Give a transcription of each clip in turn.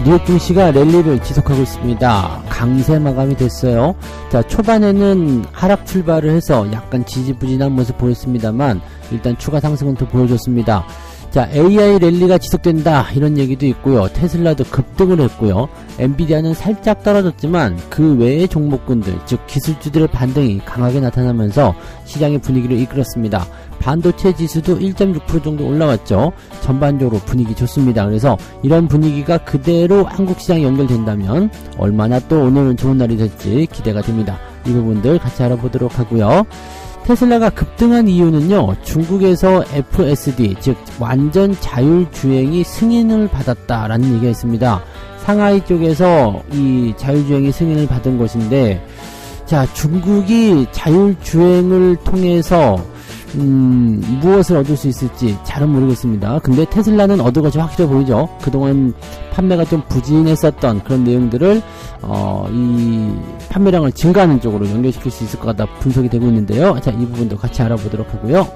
뉴욕 증시가 랠리를 지속하고 있습니다. 강세 마감이 됐어요. 자, 초반에는 하락 출발을 해서 약간 지지부진한 모습 보였습니다만 일단 추가 상승은 더 보여줬습니다. 자, AI 랠리가 지속된다 이런 얘기도 있고요. 테슬라도 급등을 했고요. 엔비디아는 살짝 떨어졌지만 그 외의 종목군들, 즉 기술주들의 반등이 강하게 나타나면서 시장의 분위기를 이끌었습니다. 반도체 지수도 1.6% 정도 올라갔죠. 전반적으로 분위기 좋습니다. 그래서 이런 분위기가 그대로 한국 시장에 연결된다면 얼마나 또 오늘은 좋은 날이 될지 기대가 됩니다. 이 부분들 같이 알아보도록 하고요. 테슬라가 급등한 이유는요, 중국에서 FSD, 즉 완전 자율주행이 승인을 받았다라는 얘기가 있습니다. 상하이 쪽에서 이 자율주행이 승인을 받은 것인데, 자, 중국이 자율주행을 통해서 무엇을 얻을 수 있을지 잘은 모르겠습니다. 근데 테슬라는 얻을 것이 확실해 보이죠. 그동안 판매가 좀 부진했었던 그런 내용들을 이 판매량을 증가하는 쪽으로 연결시킬 수 있을 것 같다 분석이 되고 있는데요. 자, 이 부분도 같이 알아보도록 하고요.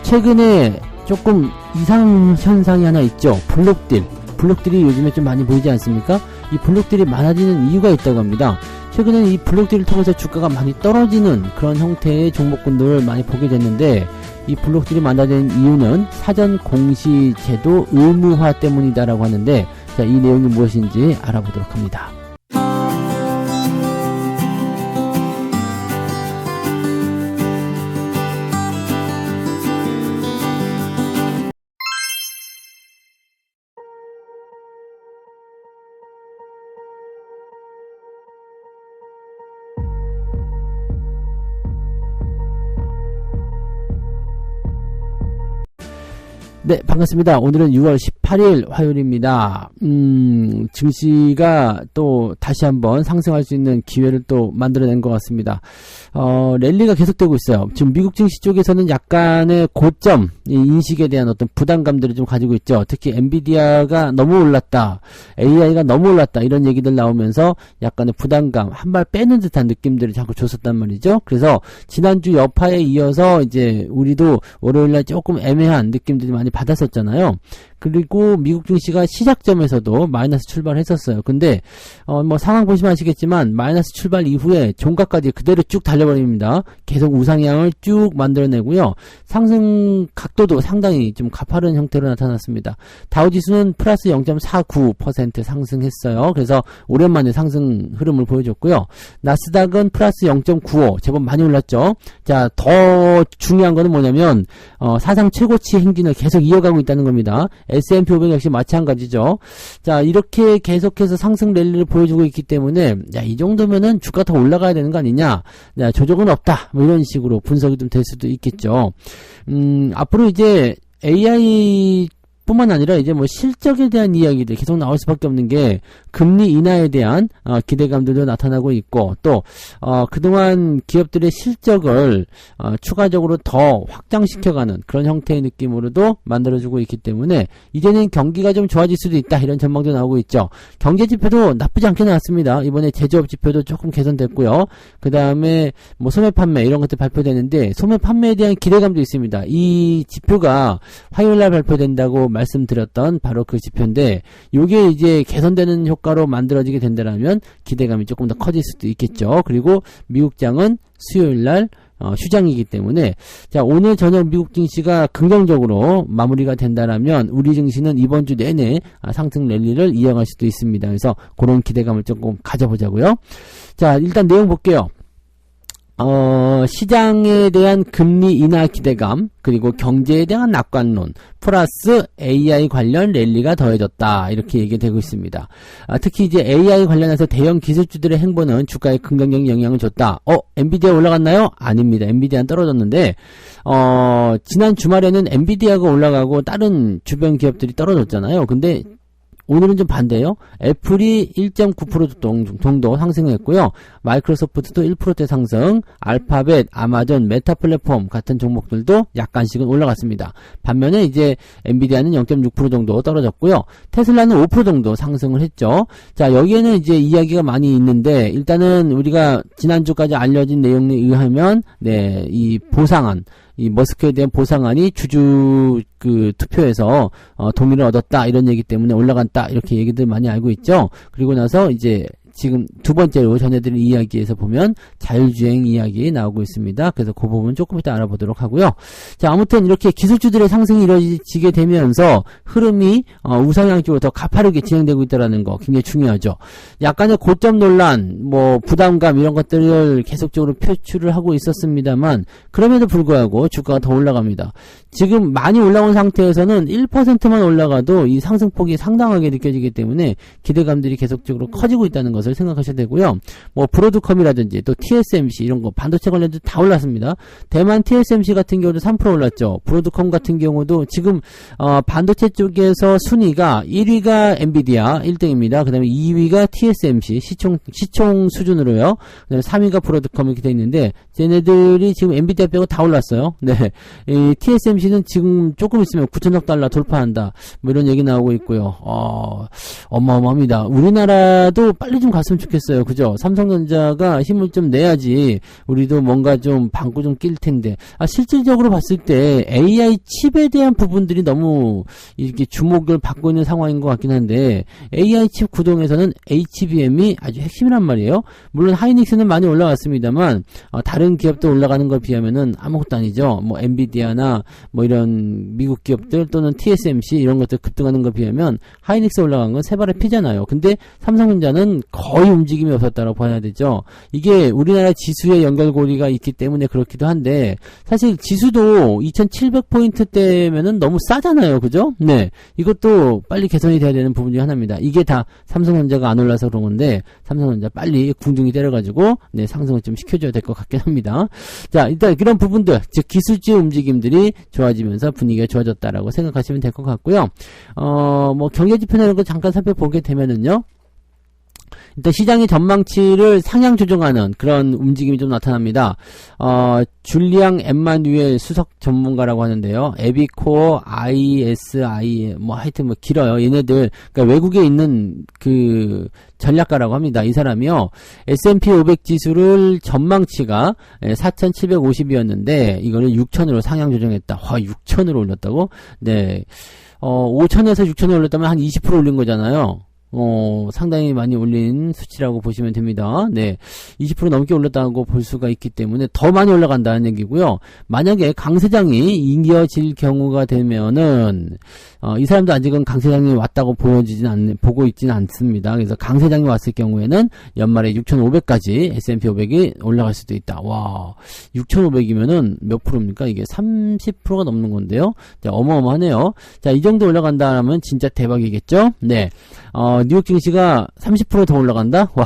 최근에 조금 이상 현상이 하나 있죠. 블록들이 요즘에 좀 많이 보이지 않습니까? 이 블록들이 많아지는 이유가 있다고 합니다. 최근에 이 블록들을 통해서 주가가 많이 떨어지는 그런 형태의 종목군들을 많이 보게 됐는데, 이 블록들이 많아지는 이유는 사전 공시 제도 의무화 때문이다라고 하는데, 자, 이 내용이 무엇인지 알아보도록 합니다. 네, 반갑습니다. 오늘은 6월 18일 화요일입니다. 증시가 또 다시 한번 상승할 수 있는 기회를 또 만들어낸 것 같습니다. 랠리가 계속되고 있어요. 지금 미국 증시 쪽에서는 약간의 고점, 이 인식에 대한 어떤 부담감들을 좀 가지고 있죠. 특히 엔비디아가 너무 올랐다, AI가 너무 올랐다, 이런 얘기들 나오면서 약간의 부담감, 한 발 빼는 듯한 느낌들을 자꾸 줬었단 말이죠. 그래서 지난주 여파에 이어서 이제 우리도 월요일날 조금 애매한 느낌들이 많이 받았었잖아요. 그리고 미국 증시가 시작점에서도 마이너스 출발했었어요. 근데 뭐 상황 보시면 아시겠지만 마이너스 출발 이후에 종가까지 그대로 쭉 달려버립니다. 계속 우상향을 쭉 만들어내고요. 상승 각도도 상당히 좀 가파른 형태로 나타났습니다. 다우지수는 플러스 0.49% 상승했어요. 그래서 오랜만에 상승 흐름을 보여줬고요. 나스닥은 플러스 0.95, 제법 많이 올랐죠. 자, 더 중요한 거는 뭐냐면 사상 최고치 행진을 계속 이어가고 있다는 겁니다. S&P 500 역시 마찬가지죠. 자, 이렇게 계속해서 상승 랠리를 보여주고 있기 때문에, 야, 이 정도면은 주가 더 올라가야 되는 거 아니냐, 야, 조정은 없다, 뭐 이런 식으로 분석이 좀 될 수도 있겠죠. 앞으로 이제 AI 뿐만 아니라 이제 뭐 실적에 대한 이야기들 계속 나올 수밖에 없는 게, 금리 인하에 대한 기대감들도 나타나고 있고, 또 그동안 기업들의 실적을 추가적으로 더 확장시켜가는 그런 형태의 느낌으로도 만들어주고 있기 때문에 이제는 경기가 좀 좋아질 수도 있다, 이런 전망도 나오고 있죠. 경제 지표도 나쁘지 않게 나왔습니다. 이번에 제조업 지표도 조금 개선됐고요. 그 다음에 뭐 소매 판매 이런 것들 발표되는데, 소매 판매에 대한 기대감도 있습니다. 이 지표가 화요일날 발표된다고 말씀드렸던 바로 그 지표인데, 요게 이제 개선되는 효과로 만들어지게 된다면 기대감이 조금 더 커질 수도 있겠죠. 그리고 미국장은 수요일날 휴장이기 때문에, 자, 오늘 저녁 미국 증시가 긍정적으로 마무리가 된다면 우리 증시는 이번 주 내내 상승 랠리를 이어갈 수도 있습니다. 그래서 그런 기대감을 조금 가져보자고요. 자, 일단 내용 볼게요. 시장에 대한 금리 인하 기대감, 그리고 경제에 대한 낙관론, 플러스 AI 관련 랠리가 더해졌다, 이렇게 얘기되고 있습니다. 특히 이제 AI 관련해서 대형 기술주들의 행보는 주가에 긍정적인 영향을 줬다. 엔비디아 올라갔나요? 아닙니다. 엔비디아는 떨어졌는데, 지난 주말에는 엔비디아가 올라가고 다른 주변 기업들이 떨어졌잖아요. 근데 오늘은 좀 반대예요. 애플이 1.9% 정도 상승했고요. 마이크로소프트도 1%대 상승, 알파벳, 아마존, 메타 플랫폼 같은 종목들도 약간씩은 올라갔습니다. 반면에 이제 엔비디아는 0.6% 정도 떨어졌고요. 테슬라는 5% 정도 상승을 했죠. 자, 여기에는 이제 이야기가 많이 있는데, 일단은 우리가 지난주까지 알려진 내용에 의하면, 네, 이 보상안, 이 머스크에 대한 보상안이 주주 그 투표에서 동의를 얻었다 이런 얘기 때문에 올라간다 이렇게 얘기들 많이 알고 있죠. 그리고 나서 이제 지금 두 번째로 전해드린 이야기에서 보면 자율주행 이야기 나오고 있습니다. 그래서 그 부분 조금 이따 알아보도록 하고요. 자, 아무튼 이렇게 기술주들의 상승이 이루어지게 되면서 흐름이 우상향적으로 더 가파르게 진행되고 있다는 거 굉장히 중요하죠. 약간의 고점 논란, 뭐 부담감 이런 것들을 계속적으로 표출을 하고 있었습니다만 그럼에도 불구하고 주가가 더 올라갑니다. 지금 많이 올라온 상태에서는 1%만 올라가도 이 상승폭이 상당하게 느껴지기 때문에 기대감들이 계속적으로 커지고 있다는 것을 생각하셔야 되고요. 뭐 브로드컴이라든지 또 TSMC 이런 거 반도체 관련주 다 올랐습니다. 대만 TSMC 같은 경우도 3% 올랐죠. 브로드컴 같은 경우도 지금 반도체 쪽에서 순위가 1위가 엔비디아 1등입니다. 그 다음에 2위가 TSMC 시총 수준으로요. 그 다음에 3위가 브로드컴 이렇게 돼 있는데 쟤네들이 지금 엔비디아 빼고 다 올랐어요. 네, 이 TSMC는 지금 조금 있으면 9천억 달러 돌파한다. 뭐 이런 얘기 나오고 있고요. 어마어마합니다. 우리나라도 빨리 좀 갔으면 좋겠어요. 그죠? 삼성전자가 힘을 좀 내야지 우리도 뭔가 좀 방구 좀 낄 텐데. 실질적으로 봤을 때 AI 칩에 대한 부분들이 너무 이렇게 주목을 받고 있는 상황인 것 같긴 한데 AI 칩 구동에서는 HBM이 아주 핵심이란 말이에요. 물론 하이닉스는 많이 올라갔습니다만 다른 기업도 올라가는 걸 비하면은 아무것도 아니죠. 뭐 엔비디아나 뭐 이런 미국 기업들 또는 TSMC 이런 것들 급등하는 걸 비하면 하이닉스 올라간 건 세 발의 피잖아요. 근데 삼성전자는 거의 움직임이 없었다고 봐야 되죠. 이게 우리나라 지수의 연결고리가 있기 때문에 그렇기도 한데 사실 지수도 2700포인트대면은 너무 싸잖아요. 그죠? 네. 이것도 빨리 개선이 돼야 되는 부분 중 하나입니다. 이게 다 삼성전자가 안 올라서 그런 건데 삼성전자 빨리 궁둥이 때려가지고 네, 상승을 좀 시켜줘야 될 것 같긴 합니다. 자, 일단 그런 부분들 즉 기술주의 움직임들이 좋아지면서 분위기가 좋아졌다라고 생각하시면 될 것 같고요. 뭐 경제지표나 이런 거 잠깐 살펴보게 되면은요. 일단 시장의 전망치를 상향 조정하는 그런 움직임이 좀 나타납니다. 줄리앙 엠마뉴엘 수석 전문가라고 하는데요. 에비코어 ISI 뭐 하여튼 뭐 길어요. 얘네들 그러니까 외국에 있는 그 전략가라고 합니다. 이 사람이요. S&P 500 지수를 전망치가 4,750이었는데 이거를 6,000으로 상향 조정했다. 와, 6,000으로 올렸다고? 네. 5,000에서 6,000에 올렸다면 한 20% 올린 거잖아요. 상당히 많이 올린 수치라고 보시면 됩니다. 네. 20% 넘게 올랐다고 볼 수가 있기 때문에 더 많이 올라간다는 얘기고요. 만약에 강세장이 이어질 경우가 되면은, 이 사람도 아직은 강세장이 왔다고 보고 있지는 않습니다. 그래서 강세장이 왔을 경우에는 연말에 6,500까지 S&P 500이 올라갈 수도 있다. 와, 6,500이면은 몇 프로입니까? 이게 30%가 넘는 건데요. 자, 어마어마하네요. 자, 이 정도 올라간다면 진짜 대박이겠죠? 네. 뉴욕 증시가 30% 더 올라간다? 와,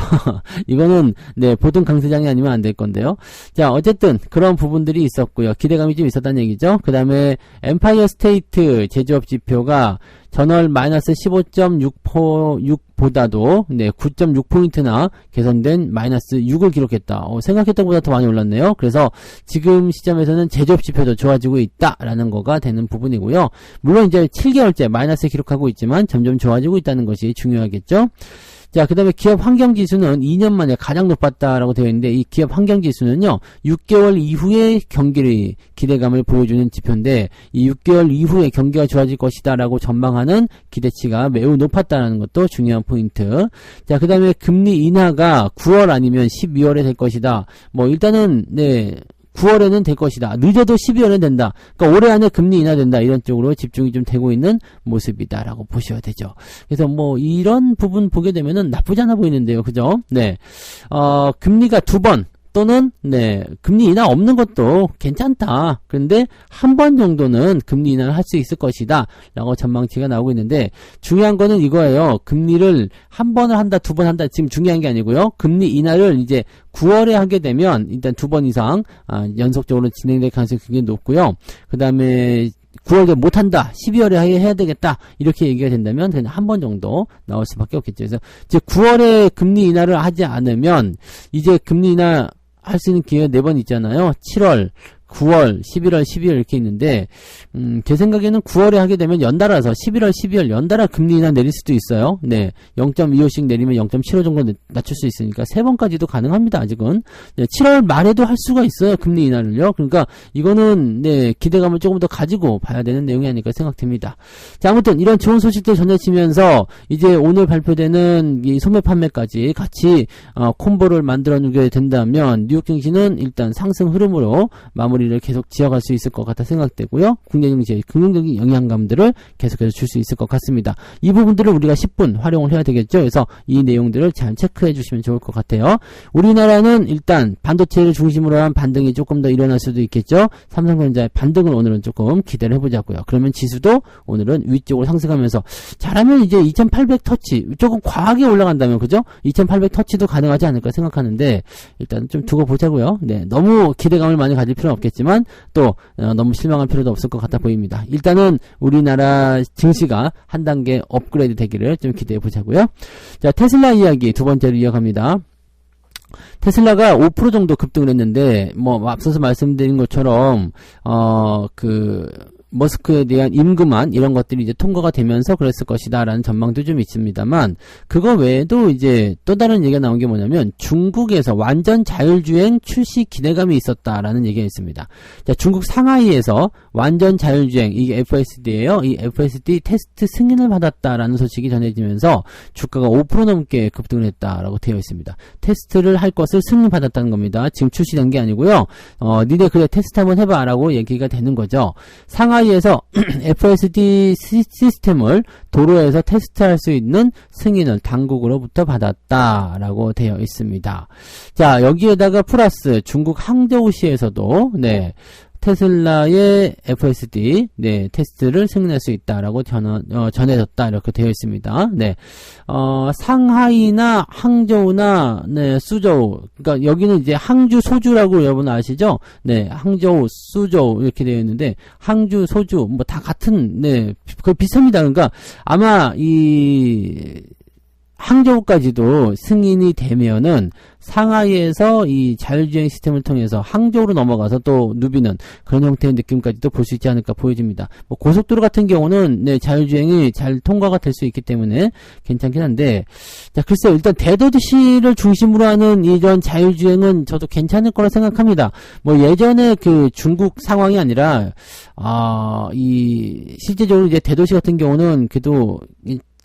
이거는, 네, 보통 강세장이 아니면 안 될 건데요. 자, 어쨌든, 그런 부분들이 있었고요. 기대감이 좀 있었다는 얘기죠. 그 다음에, 엠파이어 스테이트 제조업 지표가 전월 마이너스 15.6보다도, 네, 9.6포인트나 개선된 마이너스 6을 기록했다. 생각했던 것보다 더 많이 올랐네요. 그래서 지금 시점에서는 제조업 지표도 좋아지고 있다라는 거가 되는 부분이고요. 물론 이제 7개월째 마이너스 기록하고 있지만 점점 좋아지고 있다는 것이 중요하겠죠. 자, 그 다음에 기업 환경지수는 2년 만에 가장 높았다라고 되어 있는데 이 기업 환경지수는요 6개월 이후의 경기를 기대감을 보여주는 지표인데 이 6개월 이후에 경기가 좋아질 것이다 라고 전망하는 기대치가 매우 높았다는 것도 중요한 포인트. 자, 그 다음에 금리 인하가 9월 아니면 12월에 될 것이다. 뭐 일단은 네 9월에는 될 것이다. 늦어도 12월에는 된다. 그러니까 올해 안에 금리 인하된다. 이런 쪽으로 집중이 좀 되고 있는 모습이다라고 보셔야 되죠. 그래서 뭐 이런 부분 보게 되면은 나쁘지 않아 보이는데요. 그죠? 네. 금리가 2번 또는 네 금리 인하 없는 것도 괜찮다. 그런데 한 번 정도는 금리 인하를 할 수 있을 것이다 라고 전망치가 나오고 있는데 중요한 거는 이거예요. 금리를 한 번을 한다, 두 번 한다 지금 중요한 게 아니고요. 금리 인하를 이제 9월에 하게 되면 일단 2번 이상 연속적으로 진행될 가능성이 굉장히 높고요. 그 다음에 9월에 못한다, 12월에 해야 되겠다 이렇게 얘기가 된다면 그냥 한 번 정도 나올 수밖에 없겠죠. 그래서 이제 9월에 금리 인하를 하지 않으면 이제 금리 인하 할 수 있는 기회가 4번 있잖아요. 7월, 9월, 11월, 12월 이렇게 있는데, 제 생각에는 9월에 하게 되면 연달아서 11월, 12월 연달아 금리 인하 내릴 수도 있어요. 네. 0.25씩 내리면 0.75 정도 낮출 수 있으니까 3번까지도 가능합니다, 아직은. 네, 7월 말에도 할 수가 있어요, 금리 인하를요. 그러니까 이거는, 네, 기대감을 조금 더 가지고 봐야 되는 내용이 아닐까 생각됩니다. 자, 아무튼 이런 좋은 소식들 전해지면서 이제 오늘 발표되는 이 소매 판매까지 같이, 콤보를 만들어 주게 된다면 뉴욕 증시는 일단 상승 흐름으로 마무리를 계속 지어갈 수 있을 것 같아 생각되고요. 국내 증시의 긍정적인 영향감들을 계속해서 줄 수 있을 것 같습니다. 이 부분들을 우리가 10분 활용을 해야 되겠죠. 그래서 이 내용들을 잘 체크해 주시면 좋을 것 같아요. 우리나라는 일단 반도체를 중심으로 한 반등이 조금 더 일어날 수도 있겠죠. 삼성전자의 반등을 오늘은 조금 기대를 해보자고요. 그러면 지수도 오늘은 위쪽으로 상승하면서 잘하면 이제 2800 터치, 조금 과하게 올라간다면 그죠? 2800 터치도 가능하지 않을까 생각하는데 일단 좀 두고 보자고요. 네, 너무 기대감을 많이 가질 필요는 없겠지만 또 너무 실망할 필요도 없을 것 같아 보입니다. 일단은 우리나라 증시가 한 단계 업그레이드 되기를 좀 기대해 보자고요. 자, 테슬라 이야기 두 번째로 이어갑니다. 테슬라가 5% 정도 급등을 했는데 뭐 앞서서 말씀드린 것처럼 머스크에 대한 임금안 이런 것들이 이제 통과가 되면서 그랬을 것이다라는 전망도 좀 있습니다만 그거 외에도 이제 또 다른 얘기가 나온 게 뭐냐면 중국에서 완전 자율주행 출시 기대감이 있었다라는 얘기가 있습니다. 자, 중국 상하이에서 완전 자율주행 이게 FSD예요. 이 FSD 테스트 승인을 받았다라는 소식이 전해지면서 주가가 5% 넘게 급등을 했다라고 되어 있습니다. 테스트를 할 것을 승인받았다는 겁니다. 지금 출시된 게 아니고요. 니네 그래 테스트 한번 해봐라고 얘기가 되는 거죠. 상하이에서 FSD 시스템을 도로에서 테스트할 수 있는 승인을 당국으로부터 받았다라고 되어 있습니다. 자, 여기에다가 플러스 중국 항저우시에서도 네. 테슬라의 FSD 테스트를 승인할 수 있다라고 전해졌다 이렇게 되어 있습니다. 네, 상하이나 항저우나 수저우, 그러니까 여기는 이제 항주 소주라고 여러분 아시죠? 네, 항저우, 수저우 이렇게 되어 있는데 항주, 소주 뭐 다 같은 거의 비슷합니다. 그러니까 아마 이 항저우까지도 승인이 되면은 상하이에서 이 자율주행 시스템을 통해서 항저우로 넘어가서 또 누비는 그런 형태의 느낌까지도 볼 수 있지 않을까 보여집니다. 뭐 고속도로 같은 경우는 자율주행이 잘 통과가 될 수 있기 때문에 괜찮긴 한데, 자, 글쎄요, 일단 대도시를 중심으로 하는 이런 자율주행은 저도 괜찮을 거라 생각합니다. 뭐 예전에 그 중국 상황이 아니라 실제적으로 이제 대도시 같은 경우는 그래도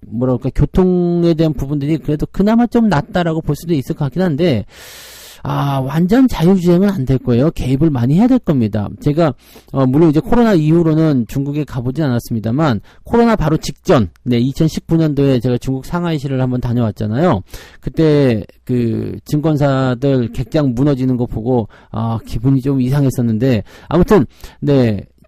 뭐랄까 교통에 대한 부분들이 그래도 그나마 좀 낫다라고 볼 수도 있을 것 같긴 한데 완전 자율주행은 안 될 거예요. 개입을 많이 해야 될 겁니다. 제가 물론 이제 코로나 이후로는 중국에 가보진 않았습니다만 코로나 바로 직전 2019년도에 제가 중국 상하이시를 한번 다녀왔잖아요. 그때 그 증권사들 객장 무너지는 거 보고 기분이 좀 이상했었는데 아무튼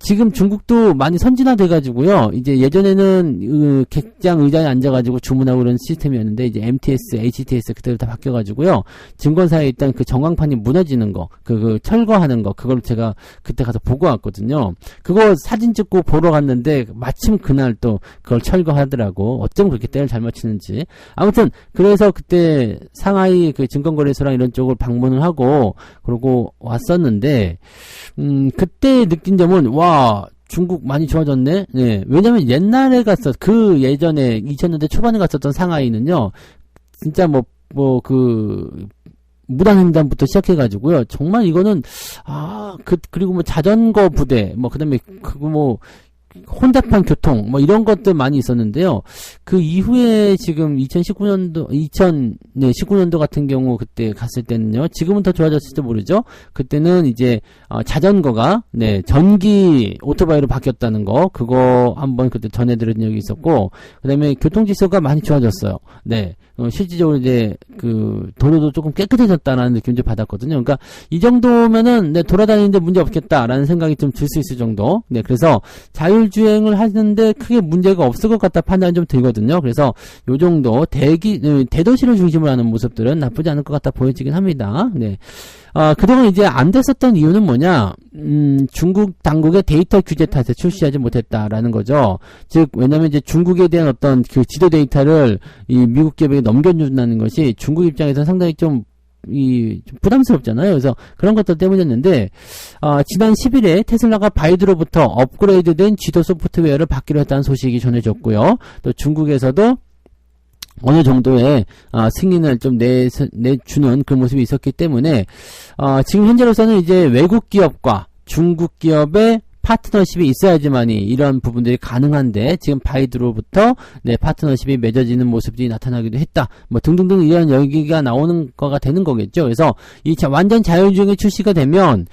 지금 중국도 많이 선진화돼가지고요. 이제 예전에는 객장 의자에 앉아가지고 주문하고 그런 시스템이었는데 이제 MTS, HTS 그대로 다 바뀌어가지고요. 증권사에 있던 그 전광판이 무너지는 거, 그 철거하는 거, 그걸 제가 그때 가서 보고 왔거든요. 그거 사진 찍고 보러 갔는데 마침 그날 또 그걸 철거하더라고. 어쩜 그렇게 때를 잘 맞추는지. 아무튼 그래서 그때 상하이 그 증권거래소랑 이런 쪽을 방문을 하고 그러고 왔었는데 그때 느낀 점은 중국 많이 좋아졌네. 네. 왜냐면 옛날에 예전에 2000년대 초반에 갔었던 상하이는요. 진짜 무단횡단부터 시작해가지고요. 정말 이거는 그리고 뭐 자전거 부대 그다음에 혼잡한 교통 이런 것들 많이 있었는데요. 그 이후에 지금 19년도 같은 경우 그때 갔을 때는요. 지금은 더 좋아졌을지 모르죠. 그때는 이제 자전거가 전기 오토바이로 바뀌었다는 거 그거 한번 그때 전해드린 적이 있었고 그다음에 교통질서가 많이 좋아졌어요. 실질적으로 이제 그 도로도 조금 깨끗해졌다라는 느낌 좀 받았거든요. 그러니까 이 정도면은 돌아다니는데 문제 없겠다라는 생각이 좀 들 수 있을 정도. 그래서 자율주행을 하는데 크게 문제가 없을 것 같다 판단이 좀 들거든요. 그래서 요 정도 대도시를 중심으로 하는 모습들은 나쁘지 않을 것 같다 보여지긴 합니다. 그동안 이제 안 됐었던 이유는 뭐냐? 중국 당국의 데이터 규제 탓에 출시하지 못했다라는 거죠. 즉, 왜냐면 이제 중국에 대한 어떤 그 지도 데이터를 이 미국 기업에게 넘겨준다는 것이 중국 입장에서는 상당히 좀 좀 부담스럽잖아요. 그래서 그런 것들 때문이었는데, 지난 10일에 테슬라가 바이두로부터 업그레이드된 지도 소프트웨어를 받기로 했다는 소식이 전해졌고요. 또 중국에서도 어느 정도의 승인을 좀 내주는 그런 모습이 있었기 때문에 지금 현재로서는 이제 외국 기업과 중국 기업의 파트너십이 있어야지만이 이런 부분들이 가능한데 지금 바이두로부터 파트너십이 맺어지는 모습들이 나타나기도 했다. 뭐 등등등 이런 얘기가 나오는 거가 되는 거겠죠. 그래서 이 완전 자율주행이 출시가 되면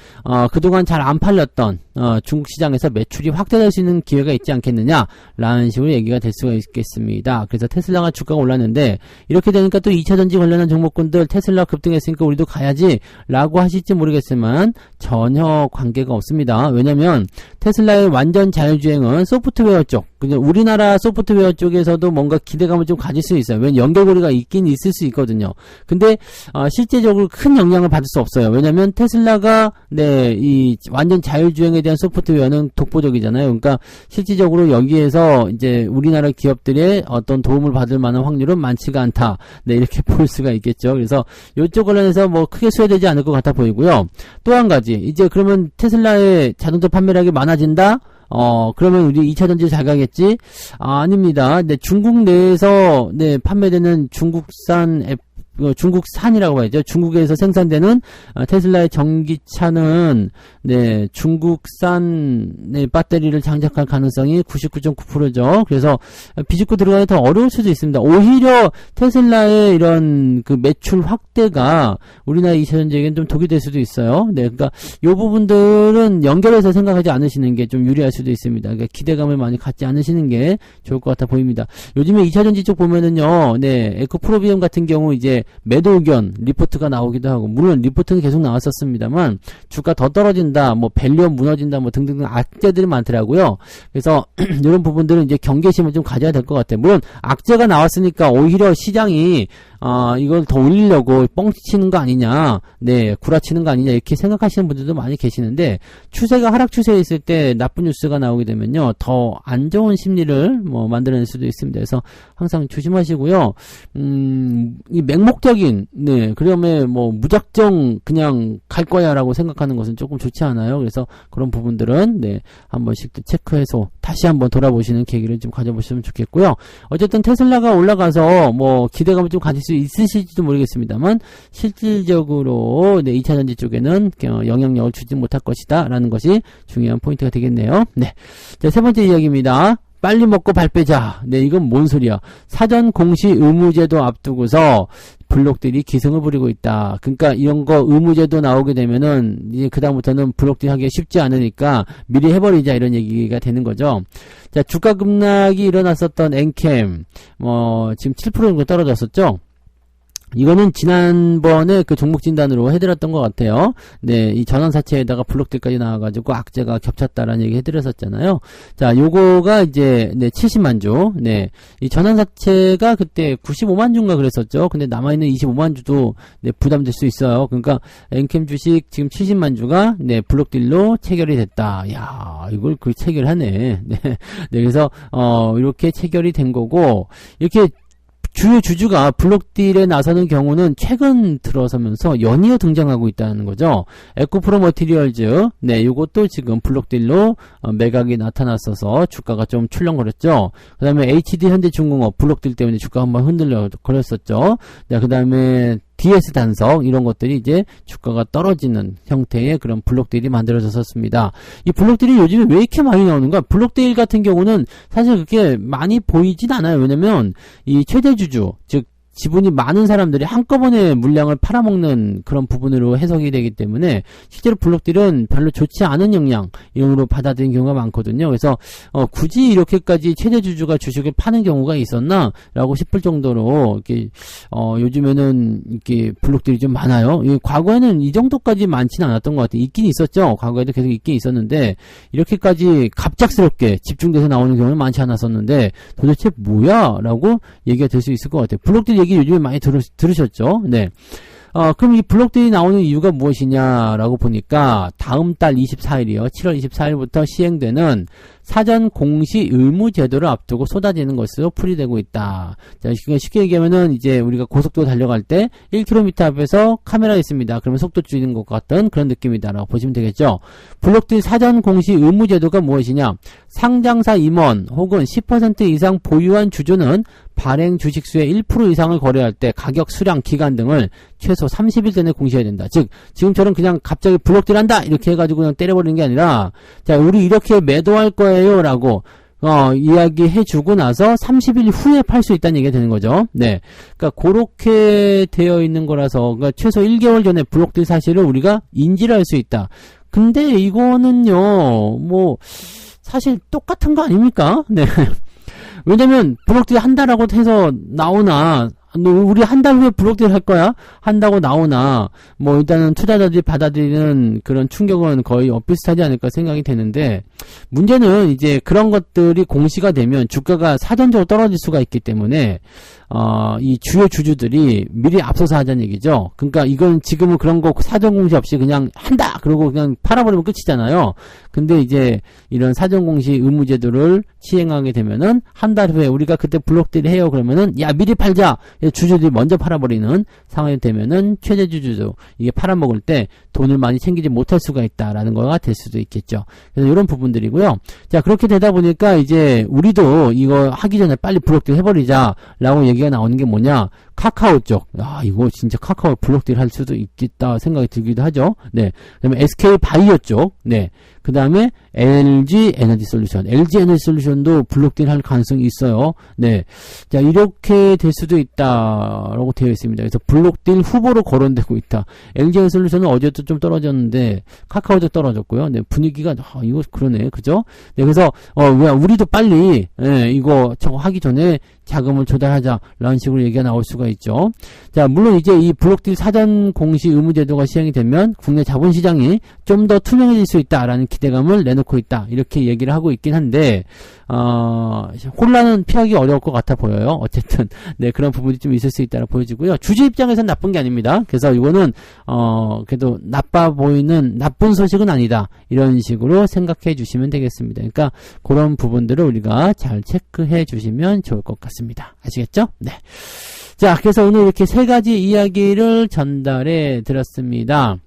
그동안 잘 안 팔렸던 중국 시장에서 매출이 확대될 수 있는 기회가 있지 않겠느냐라는 식으로 얘기가 될 수가 있겠습니다. 그래서 테슬라가 주가가 올랐는데 이렇게 되니까 또 2차전지 관련한 종목군들 테슬라 급등했으니까 우리도 가야지 라고 하실지 모르겠지만 전혀 관계가 없습니다. 왜냐면 테슬라의 완전 자율주행은 소프트웨어 쪽, 그냥 우리나라 소프트웨어 쪽에서도 뭔가 기대감을 좀 가질 수 있어요. 왜냐면 연결고리가 있긴 있을 수 있거든요. 근데 실제적으로 큰 영향을 받을 수 없어요. 왜냐면 테슬라가 이 완전 자율주행에 대한 소프트웨어는 독보적이잖아요. 그러니까 실질적으로 여기에서 이제 우리나라 기업들의 어떤 도움을 받을 만한 확률은 많지가 않다. 이렇게 볼 수가 있겠죠. 그래서 이쪽 관련해서 뭐 크게 수혜되지 않을 것 같아 보이고요. 또 한 가지, 이제 그러면 테슬라의 자동차 판매량이 많아진다? 그러면 우리 2차전지 잘 가겠지? 아닙니다. 중국 내에서, 판매되는 중국산이라고 봐야죠. 중국에서 생산되는 테슬라의 전기차는 중국산 배터리를 장착할 가능성이 99.9%죠. 그래서 비집고 들어가기 더 어려울 수도 있습니다. 오히려 테슬라의 이런 그 매출 확대가 우리나라 2차전지에겐 좀 독이 될 수도 있어요. 그러니까 이 부분들은 연결해서 생각하지 않으시는 게 좀 유리할 수도 있습니다. 그러니까 기대감을 많이 갖지 않으시는 게 좋을 것 같아 보입니다. 요즘에 2차전지 쪽 보면은요, 에코프로비움 같은 경우 이제 매도 의견 리포트가 나오기도 하고, 물론 리포트는 계속 나왔었습니다만 주가 더 떨어진다, 뭐 밸류업 무너진다, 뭐 등등 악재들이 많더라고요. 그래서 이런 부분들은 이제 경계심을 좀 가져야 될 것 같아요. 물론 악재가 나왔으니까 오히려 시장이 이걸 더 올리려고 뻥치는 거 아니냐, 구라치는 거 아니냐, 이렇게 생각하시는 분들도 많이 계시는데, 추세가 하락 추세에 있을 때 나쁜 뉴스가 나오게 되면요, 더 안 좋은 심리를 만들어낼 수도 있습니다. 그래서 항상 조심하시고요. 이 맹목적인, 그러면 무작정 그냥 갈 거야 라고 생각하는 것은 조금 좋지 않아요. 그래서 그런 부분들은, 한 번씩 또 체크해서 다시 한번 돌아보시는 계기를 좀 가져보시면 좋겠고요. 어쨌든 테슬라가 올라가서 기대감을 좀 가질 수 있으실지도 모르겠습니다만, 실질적으로 2차전지 쪽에는 영향력을 주지 못할 것이다 라는 것이 중요한 포인트가 되겠네요. 자, 세 번째 이야기입니다. 빨리 먹고 발 빼자. 이건 뭔 소리야. 사전 공시 의무제도 앞두고서 블록들이 기승을 부리고 있다. 그러니까 이런 거 의무제도 나오게 되면은 이제 그다음부터는 블록들이 하기가 쉽지 않으니까 미리 해버리자, 이런 얘기가 되는 거죠. 자, 주가 급락이 일어났었던 엔캠, 지금 7% 정도 떨어졌었죠. 이거는 지난번에 그 종목 진단으로 해드렸던 것 같아요. 이 전환사채에다가 블록들까지 나와가지고 악재가 겹쳤다라는 얘기 해드렸었잖아요. 자, 요거가 이제 70만 주. 이 전환사채가 그때 95만 주인가 그랬었죠. 근데 남아있는 25만 주도 부담될 수 있어요. 그러니까 엔캠 주식 지금 70만 주가 블록딜로 체결이 됐다. 야, 이걸 체결하네. 그래서 이렇게 체결이 된 거고, 이렇게 주요 주주가 블록딜에 나서는 경우는 최근 들어서면서 연이어 등장하고 있다는 거죠. 에코프로 머티리얼즈, 요것도 지금 블록딜로 매각이 나타났어서 주가가 좀 출렁거렸죠. 그 다음에 HD 현대중공업 블록딜 때문에 주가가 한번 흔들렸었죠. 그 다음에 DS 단석, 이런 것들이 이제 주가가 떨어지는 형태의 그런 블록딜이 만들어졌었습니다. 이 블록딜이 요즘에 왜 이렇게 많이 나오는가? 블록딜 같은 경우는 사실 그렇게 많이 보이진 않아요. 왜냐면 이 최대 주주, 즉 지분이 많은 사람들이 한꺼번에 물량을 팔아먹는 그런 부분으로 해석이 되기 때문에 실제로 블록딜은 별로 좋지 않은 영향으로 받아들인 경우가 많거든요. 그래서 굳이 이렇게까지 최대 주주가 주식을 파는 경우가 있었나? 라고 싶을 정도로 이렇게 요즘에는 이렇게 블록딜이 좀 많아요. 과거에는 이 정도까지 많지는 않았던 것 같아요. 있긴 있었죠. 과거에도 계속 있긴 있었는데 이렇게까지 갑작스럽게 집중돼서 나오는 경우는 많지 않았었는데 도대체 뭐야? 라고 얘기가 될 수 있을 것 같아요. 블록딜 얘기 요즘에 많이 들으셨죠? 그럼 이 블록딜이 나오는 이유가 무엇이냐라고 보니까 다음 달 24일이요. 7월 24일부터 시행되는 사전 공시 의무 제도를 앞두고 쏟아지는 것으로 풀이되고 있다. 자, 쉽게 얘기하면은 이제 우리가 고속도로 달려갈 때 1km 앞에서 카메라 있습니다. 그러면 속도 줄이는 것 같은 그런 느낌이다라고 보시면 되겠죠. 블록딜 사전 공시 의무 제도가 무엇이냐? 상장사 임원 혹은 10% 이상 보유한 주주는 발행 주식수의 1% 이상을 거래할 때 가격, 수량, 기간 등을 최소 30일 내내 공시해야 된다. 즉, 지금처럼 그냥 갑자기 블록딜 한다! 이렇게 해가지고 그냥 때려버리는 게 아니라, 자, 우리 이렇게 매도할 거예요. 라고, 이야기해주고 나서 30일 후에 팔 수 있다는 얘기가 되는 거죠. 네. 그러니까, 그렇게 되어 있는 거라서, 그러니까 최소 1개월 전에 블록딜 사실을 우리가 인지를 할 수 있다. 근데 이거는요, 사실 똑같은 거 아닙니까? 네. 왜냐면 블록딜 한다라고 해서 나오나 우리 한 달 후에 블록딜 할 거야? 한다고 나오나 일단은 투자자들이 받아들이는 그런 충격은 거의 비슷하지 않을까 생각이 되는데 문제는 이제 그런 것들이 공시가 되면 주가가 사전적으로 떨어질 수가 있기 때문에 이 주요 주주들이 미리 앞서서 하자는 얘기죠. 그러니까 이건 지금은 그런 거 사전 공시 없이 그냥 한다! 그러고 그냥 팔아버리면 끝이잖아요. 근데 이제 이런 사전 공시 의무 제도를 시행하게 되면은 한 달 후에 우리가 그때 블록딜 해요. 그러면은 야 미리 팔자! 주주들이 먼저 팔아버리는 상황이 되면은 최대 주주도 이게 팔아먹을 때 돈을 많이 챙기지 못할 수가 있다라는 거가 될 수도 있겠죠. 그래서 이런 부분들이고요. 자, 그렇게 되다 보니까 이제 우리도 이거 하기 전에 빨리 블록딜 해버리자라고 얘기가 나오는 게 뭐냐? 카카오 쪽. 이거 진짜 카카오 블록딜 할 수도 있겠다 생각이 들기도 하죠. 네. 그 다음에 SK 바이오 쪽. 네. 그 다음에 LG 에너지 솔루션. LG 에너지 솔루션도 블록딜 할 가능성이 있어요. 네. 자, 이렇게 될 수도 있다라고 되어 있습니다. 그래서 블록딜 후보로 거론되고 있다. LG 에너지 솔루션은 어제도 좀 떨어졌는데, 카카오도 떨어졌고요. 네. 분위기가, 이거 그러네. 그죠? 네. 그래서, 우리도 빨리, 이거 저거 하기 전에 자금을 조달하자라는 식으로 얘기가 나올 수가 있죠. 자, 물론 이제 이 블록딜 사전 공시 의무 제도가 시행이 되면 국내 자본시장이 좀 더 투명해질 수 있다라는 기대감을 내놓고 있다. 이렇게 얘기를 하고 있긴 한데, 혼란은 피하기 어려울 것 같아 보여요. 어쨌든, 네, 그런 부분이 좀 있을 수 있다고 보여지고요. 주주 입장에서는 나쁜 게 아닙니다. 그래서 이거는, 그래도 나빠 보이는 나쁜 소식은 아니다. 이런 식으로 생각해 주시면 되겠습니다. 그러니까, 그런 부분들을 우리가 잘 체크해 주시면 좋을 것 같습니다. 아시겠죠? 네. 자, 그래서 오늘 이렇게 세 가지 이야기를 전달해 드렸습니다.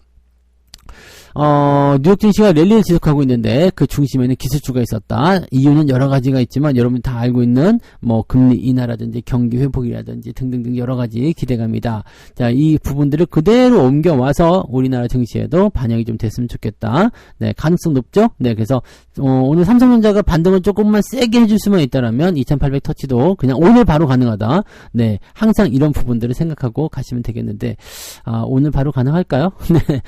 뉴욕 증시가 랠리를 지속하고 있는데 그 중심에는 기술주가 있었다. 이유는 여러 가지가 있지만 여러분이 다 알고 있는 금리 인하라든지 경기 회복이라든지 등등등 여러 가지 기대감이다. 자, 이 부분들을 그대로 옮겨와서 우리나라 증시에도 반영이 좀 됐으면 좋겠다. 네, 가능성 높죠? 네, 그래서 오늘 삼성전자가 반등을 조금만 세게 해줄 수만 있다라면 2800 터치도 그냥 오늘 바로 가능하다. 네, 항상 이런 부분들을 생각하고 가시면 되겠는데 오늘 바로 가능할까요? 네,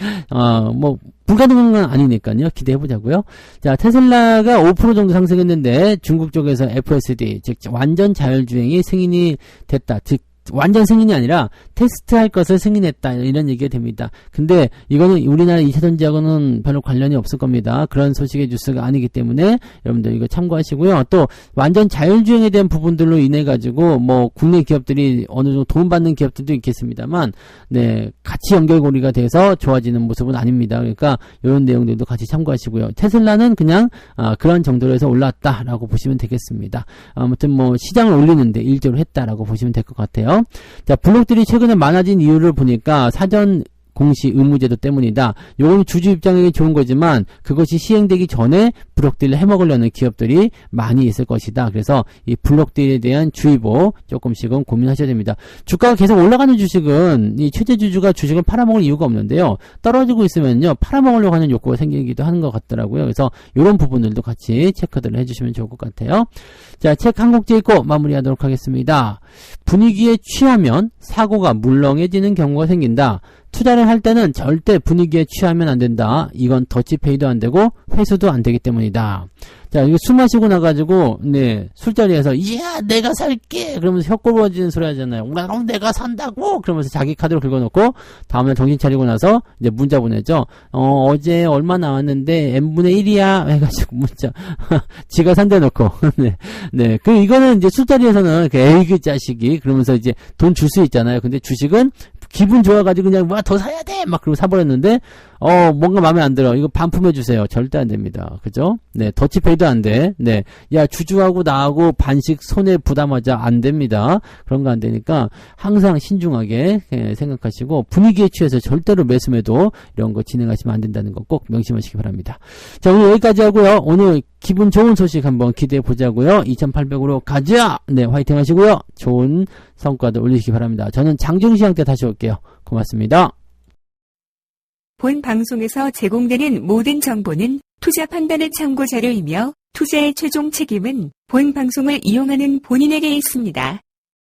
불가능한 건 아니니까요. 기대해보자고요. 자, 테슬라가 5% 정도 상승했는데 중국 쪽에서 FSD, 즉 완전 자율주행이 승인이 됐다. 즉 완전 승인이 아니라 테스트할 것을 승인했다 이런 얘기가 됩니다. 근데 이거는 우리나라 2차전지하고는 별로 관련이 없을 겁니다. 그런 소식의 뉴스가 아니기 때문에 여러분들 이거 참고하시고요. 또 완전 자율주행에 대한 부분들로 인해 가지고 국내 기업들이 어느 정도 도움받는 기업들도 있겠습니다만 네, 같이 연결고리가 돼서 좋아지는 모습은 아닙니다. 그러니까 이런 내용들도 같이 참고하시고요. 테슬라는 그냥 그런 정도로 해서 올랐다라고 보시면 되겠습니다. 아무튼 시장을 올리는데 일조를 했다라고 보시면 될 것 같아요. 자, 블록딜이 최근에 많아진 이유를 보니까 사전 공시 의무제도 때문이다. 요건 주주 입장에게 좋은 거지만 그것이 시행되기 전에 블록딜을 해먹으려는 기업들이 많이 있을 것이다. 그래서 이 블록딜에 대한 주의보 조금씩은 고민하셔야 됩니다. 주가가 계속 올라가는 주식은 이 최대 주주가 주식을 팔아먹을 이유가 없는데요. 떨어지고 있으면요 팔아먹으려고 하는 욕구가 생기기도 하는 것 같더라고요. 그래서 이런 부분들도 같이 체크들을 해주시면 좋을 것 같아요. 자, 책 한 곡 읽고 마무리하도록 하겠습니다. 분위기에 취하면 사고가 물렁해지는 경우가 생긴다. 투자를 할 때는 절대 분위기에 취하면 안 된다. 이건 더치페이도 안 되고 회수도 안 되기 때문이다. 자, 이거 술 마시고 나가지고, 네, 술자리에서, 이야, 내가 살게! 그러면서 혀 꼴보지는 소리 하잖아요. 그럼 내가 산다고! 그러면서 자기 카드로 긁어놓고, 다음날 정신 차리고 나서, 이제 문자 보내죠. 어제 얼마 나왔는데, n분의 1이야! 해가지고 문자. 지가 산대 놓고. 네. 네. 이거는 이제 술자리에서는, 에이, 그 자식이. 그러면서 이제 돈 줄 수 있잖아요. 근데 주식은, 기분 좋아가지고 그냥 뭐 더 사야 돼! 막 그러고 사버렸는데, 뭔가 마음에 안 들어. 이거 반품해주세요. 절대 안 됩니다. 그죠? 네, 더치페이도 안 돼. 네. 야, 주주하고 나하고 반씩 손해 부담하자. 안 됩니다. 그런 거 안 되니까 항상 신중하게 생각하시고 분위기에 취해서 절대로 매수매도 이런 거 진행하시면 안 된다는 거 꼭 명심하시기 바랍니다. 자, 오늘 여기까지 하고요. 오늘 기분 좋은 소식 한번 기대해 보자고요. 2800으로 가자! 네, 화이팅 하시고요. 좋은 성과도 올리시기 바랍니다. 저는 장중시장 때 다시 올게요. 고맙습니다. 본 방송에서 제공되는 모든 정보는 투자 판단의 참고 자료이며 투자의 최종 책임은 본 방송을 이용하는 본인에게 있습니다.